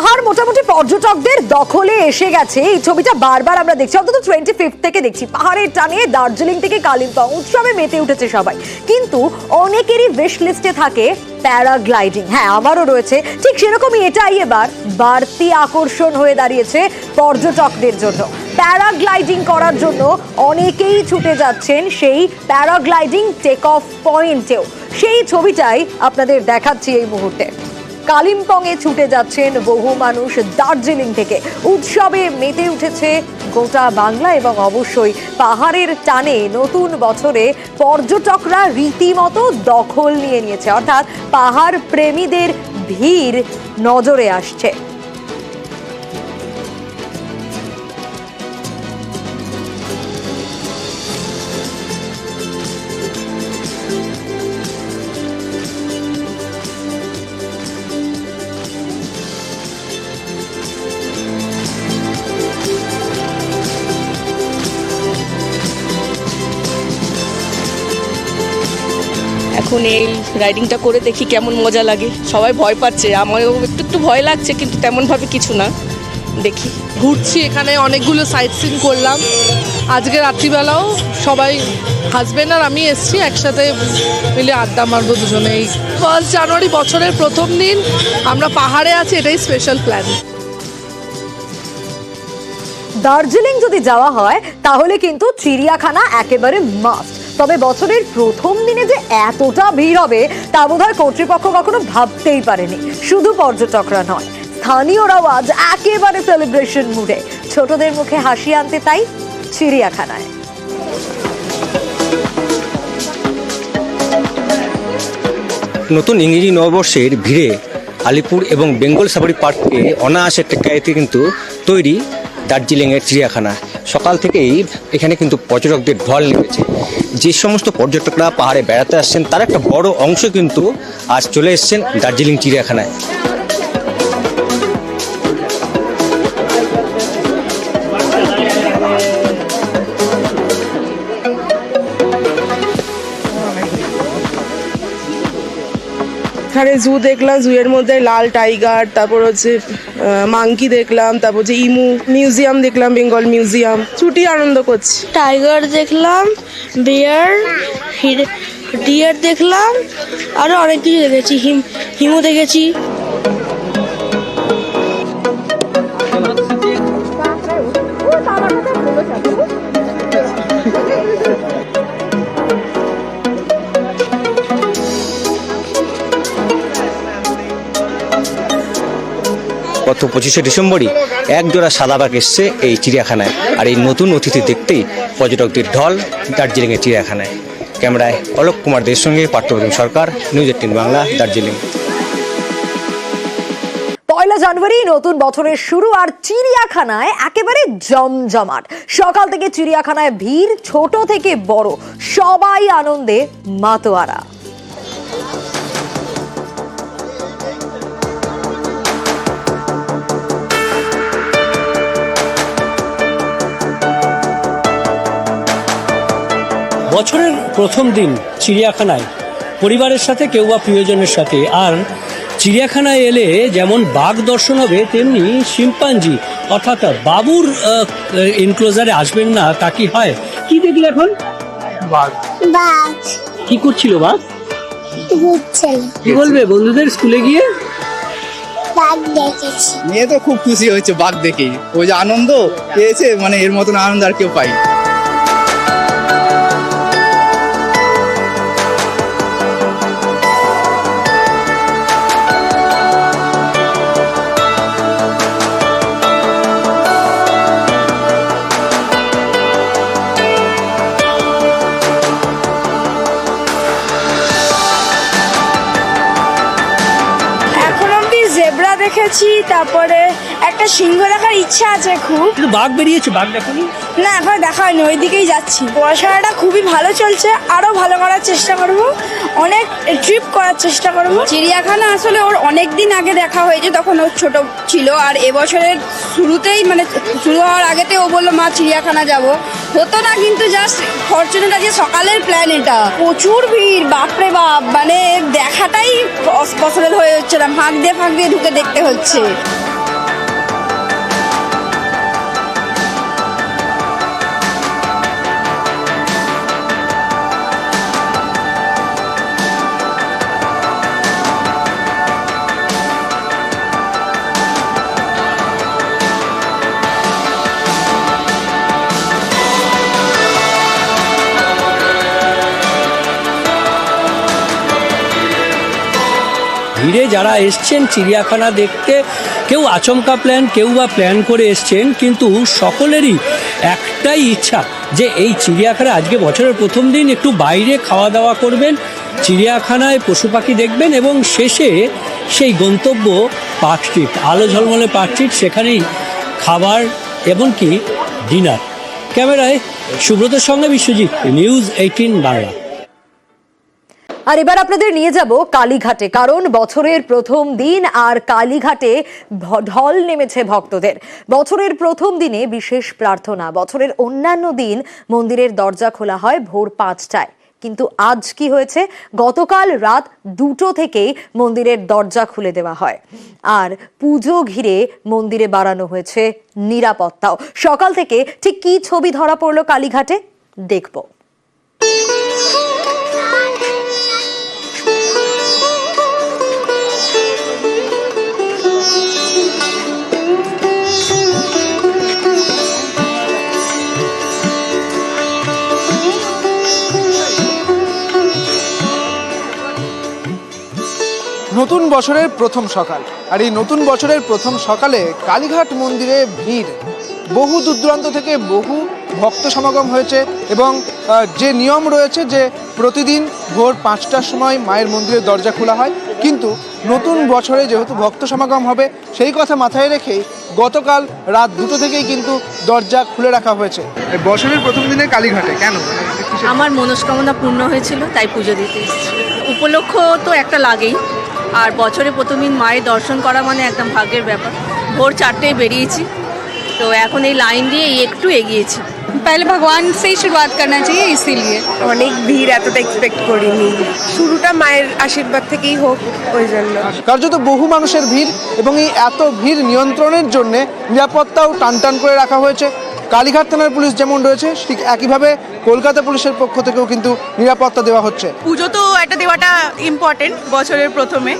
পাহাড় মোটামুটি পর্যটকদের দখলে এসে গেছে। এই ছবিটা বারবার আমরা দেখছি, অন্তত 25 থেকে দেখছি। পাহাড়ের টানে দার্জিলিং থেকে কালিম্পং উৎসবে মেতে উঠেছে সবাই, কিন্তু অনেকেরই উইশ লিস্টে থাকে প্যারাগ্লাইডিং। হ্যাঁ, আমারও রয়েছে। ঠিক সেরকমই এটাই এবার বাড়তি আকর্ষণ হয়ে দাঁড়িয়েছে পর্যটকদের জন্য। প্যারাগ্লাইডিং করার জন্য অনেকেই ছুটে যাচ্ছেন সেই প্যারাগ্লাইডিং টেক অফ পয়েন্টেও। সেই ছবিটাই আপনাদের দেখাচ্ছি এই মুহূর্তে। কালিম্পংয়ে ছুটে যাচ্ছেন বহু মানুষ দার্জিলিং থেকে। উৎসবে মেতে উঠেছে গোটা বাংলা এবং অবশ্যই পাহাড়ের টানে নতুন বছরে পর্যটকরা রীতিমতো দখল নিয়ে নিয়েছে, অর্থাৎ পাহাড় প্রেমীদের ভিড় নজরে আসছে। এখন এই রাইডিংটা করে দেখি কেমন মজা লাগে। সবাই ভয় পাচ্ছে, আমারও একটু ভয় লাগছে, কিন্তু তেমনভাবে কিছু না। দেখি, ঘুরছি, এখানে অনেকগুলো সাইট সিন করলাম। আজকে রাত্রিবেলাও সবাই হাজব্যান্ড আর আমি এসছি, একসাথে মিলে আড্ডা মারবো দুজনেই। 1 জানুয়ারি বছরের প্রথম দিন, আমরা পাহাড়ে আছি, এটাই স্পেশাল প্ল্যান। দার্জিলিং যদি যাওয়া হয় তাহলে কিন্তু চিড়িয়াখানা একেবারে মাস্ট। তবে বছরের প্রথম দিনে যে এতটা ভিড় হবে তা বোধহয় কর্তৃপক্ষ কখনো ভাবতেই পারেনি। শুধু পর্যটকরা নয়, স্থানীয়রাও আজ একেবারে সেলিব্রেশন মুডে। ছোটদের মুখে হাসি আনতে তাই চিড়িয়াখানায়। নতুন ইংরেজি নববর্ষের ভিড়ে আলিপুর এবং বেঙ্গল সাফারি পার্ককে অনায়াসে টেক্কাইতে কিন্তু তৈরি দার্জিলিংয়ের চিড়িয়াখানা। সকাল থেকেই এখানে কিন্তু পর্যটকদের ঢল নেমেছে। যে সমস্ত পর্যটকরা পাহাড়ে বেড়াতে আসছেন তার একটা বড় অংশ কিন্তু আজ চলে এসেছেন দার্জিলিং চিড়িয়াখানায়। এখানে জু দেখলাম, জুয়ের মধ্যে লাল টাইগার, তারপর হচ্ছে মাংকি দেখলাম, তারপর হচ্ছে ইমু মিউজিয়াম দেখলাম, বেঙ্গল মিউজিয়াম। ছুটি আনন্দ করছি। টাইগার দেখলাম, ডিয়ার দেখলাম, আরো অনেক কিছু দেখেছি, হিমু দেখেছি। গত 25শে ডিসেম্বরই একজোড়া সাদাবাঘ এসছে এই চিড়িয়াখানায়। আর এই নতুন অতিথি দেখতেই পর্যটকদের ঢল দার্জিলিংয়ের চিড়িয়াখানায়। ক্যামেরায় অলোক কুমার দের সঙ্গে পার্থপ্রতিম সরকার, নিউজ 18 বাংলা, দার্জিলিং। 1 জানুয়ারি নতুন বছরের শুরু, আর চিড়িয়াখানায় একেবারে জমজমাট। সকাল থেকে চিড়িয়াখানায় ভিড়, ছোট থেকে বড় সবাই আনন্দে মাতোয়ারা। বছরের প্রথম দিন চিড়িয়াখানায় পরিবারের সাথে, কেউ বা প্রিয়জনের সাথে। আর চিড়িয়াখানায় এলে যেমন বাঘ দর্শন হবে, তেমনি শিম্পাঞ্জি অর্থাৎ বাবুর এনক্লোজারে আসবেন না তা কি হয়? কি দেখলে এখন? বাঘ। কি করছিল বাঘ? কি বলবে বন্ধুদের স্কুলে গিয়ে? মেয়ে তো খুব খুশি হয়েছে বাঘ দেখে, ওই যে আনন্দ পেয়েছে, মানে এর মতন আনন্দ আর কেউ পাই। জেব্রা দেখেছি, তারপরে একটা সিংহ দেখার ইচ্ছা আছে খুব। কিন্তু বাঘ বেরিয়েছে, বাঘ দেখনি? না, এখন দেখা হয়নি, ওই দিকেই যাচ্ছি। পড়াশোনাটা খুবই ভালো চলছে, আরো ভালো করার চেষ্টা করব, অনেক ট্রিপ করার চেষ্টা করব। চিড়িয়াখানা আসলে ওর অনেক দিন আগে দেখা হয়েছে, তখন ও ছোট ছিল। আর এবছরের শুরুতেই, মানে শুরু হওয়ার আগেতে ও বললো মা চিড়িয়াখানা যাব, হতো না। কিন্তু জাস্ট ফরচুনেট আছে, সকালের প্ল্যান এটা। প্রচুর ভিড়, বাপরে বাপ, মানে দেখাটাই পসিবল হয়ে হচ্ছে না, ফাঁক দিয়ে ঢুকে দেখতে হচ্ছে। ভিড়ে যারা এসছেন চিড়িয়াখানা দেখতে, কেউ আচমকা প্ল্যান, কেউ বা প্ল্যান করে এসছেন, কিন্তু সকলেরই একটাই ইচ্ছা যে এই চিড়িয়াখানা আজকে বছরের প্রথম দিন একটু বাইরে খাওয়া দাওয়া করবেন, চিড়িয়াখানায় পশু পাখি দেখবেন এবং শেষে সেই গন্তব্য পার্ক স্ট্রিট, আলো ঝলমলে পার্ক স্ট্রিট, সেখানেই খাবার এমনকি ডিনার। ক্যামেরায় সুব্রতর সঙ্গে বিশ্বজিৎ, নিউজ 18 বাংলা। আর এবার আপনাদের নিয়ে যাব কালীঘাটে, কারণ বছরের প্রথম দিন আর কালীঘাটে ঢল নেমেছে ভক্তদের। বছরের প্রথম দিনে বিশেষ প্রার্থনা। বছরের অন্যান্য দিন মন্দিরের দরজা খোলা হয় ভোর 5টায়, কিন্তু আজ কি হয়েছে? গতকাল রাত 2টো থেকেই মন্দিরের দরজা খুলে দেওয়া হয়। আর পুজো ঘিরে মন্দিরে বাড়ানো হয়েছে নিরাপত্তাও। সকাল থেকে ঠিক কি ছবি ধরা পড়লো কালীঘাটে দেখব। নতুন বছরের প্রথম সকাল, আর এই নতুন বছরের প্রথম সকালে কালীঘাট মন্দিরে ভিড়। বহু দূর দূরান্ত থেকে বহু ভক্ত সমাগম হয়েছে এবং যে নিয়ম রয়েছে যে প্রতিদিন ভোর 5টার সময় মায়ের মন্দিরের দরজা খোলা হয়, কিন্তু নতুন বছরে যেহেতু ভক্ত সমাগম হবে সেই কথা মাথায় রেখেই গতকাল রাত 2টো থেকেই কিন্তু দরজা খুলে রাখা হয়েছে। বছরের প্রথম দিনে কালীঘাটে কেন? আমার মনস্কামনা পূর্ণ হয়েছিল, তাই পুজো দিতে এসেছি। উপলক্ষ তো একটা লাগেই, আর বছরে প্রথম দিন মায়ের দর্শন করা মানে একদম ভাগ্যের ব্যাপার। ভোর 4টায় বেরিয়েছি, তো এখন এই লাইন দিয়ে একটু এগিয়েছি। पहले भगवान से ही शुरुआत करना चाहिए, इसीलिए। অনেক ভিড় এতটা এক্সপেক্ট করিনি, শুরুটা মায়ের আশীর্বাদ থেকেই হোক ওই জন্য। কার্যত বহু মানুষের ভিড় এবং এই এত ভিড় নিয়ন্ত্রণের জন্য নিরাপত্তাও টানটান করে রাখা হয়েছে। কালীঘাট থানার পুলিশ যেমন রয়েছে ঠিক একইভাবে কলকাতা পুলিশের পক্ষ থেকেও কিন্তু নিরাপত্তা দেওয়া হচ্ছে। পুজো তো একটা দেওয়াটা ইম্পর্টেন্ট বছরের প্রথমে,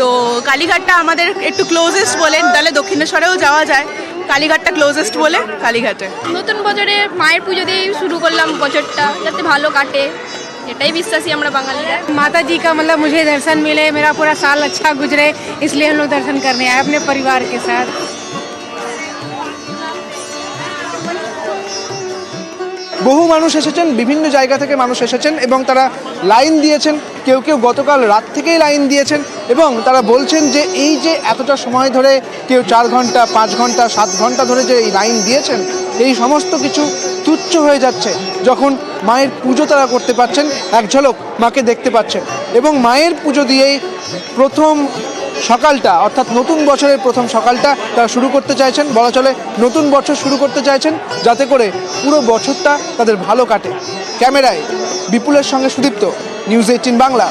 তো কালীঘাটটা আমাদের একটু ক্লোজেস্ট বলে, তাহলে দক্ষিণেশ্বরেও যাওয়া যায়, কালীঘাটটা ক্লোজেস্ট বলে কালীঘাটে। নতুন বছরে মায়ের পুজো দিয়ে শুরু করলাম বছরটা, যাতে ভালো কাটে, এটাই বিশ্বাসী আমরা বাঙালিরা। माता जी का मतलब मुझे दर्शन मिले, मेरा पूरा साल अच्छा गुजरे, इसलिए हम लोग दर्शन करने आए अपने परिवार के साथ। বহু মানুষ এসেছেন, বিভিন্ন জায়গা থেকে মানুষ এসেছেন এবং তারা লাইন দিয়েছেন। কেউ কেউ গতকাল রাত থেকেই লাইন দিয়েছেন এবং তারা বলছেন যে এই যে এতটা সময় ধরে কেউ 4 ঘন্টা, 5 ঘন্টা, 7 ঘন্টা ধরে যে এই লাইন দিয়েছেন, এই সমস্ত কিছু তুচ্ছ হয়ে যাচ্ছে যখন মায়ের পুজো তারা করতে পারছেন, এক ঝলক মাকে দেখতে পাচ্ছেন এবং মায়ের পুজো দিয়েই প্রথম সকালটা অর্থাৎ নতুন বছরের প্রথম সকালটা তারা শুরু করতে চাইছেন। বলা চলে নতুন বছর শুরু করতে চাইছেন যাতে করে পুরো বছরটা তাদের ভালো কাটে। ক্যামেরায় বিপুলের সঙ্গে সুদীপ্ত, নিউজ 18 বাংলা।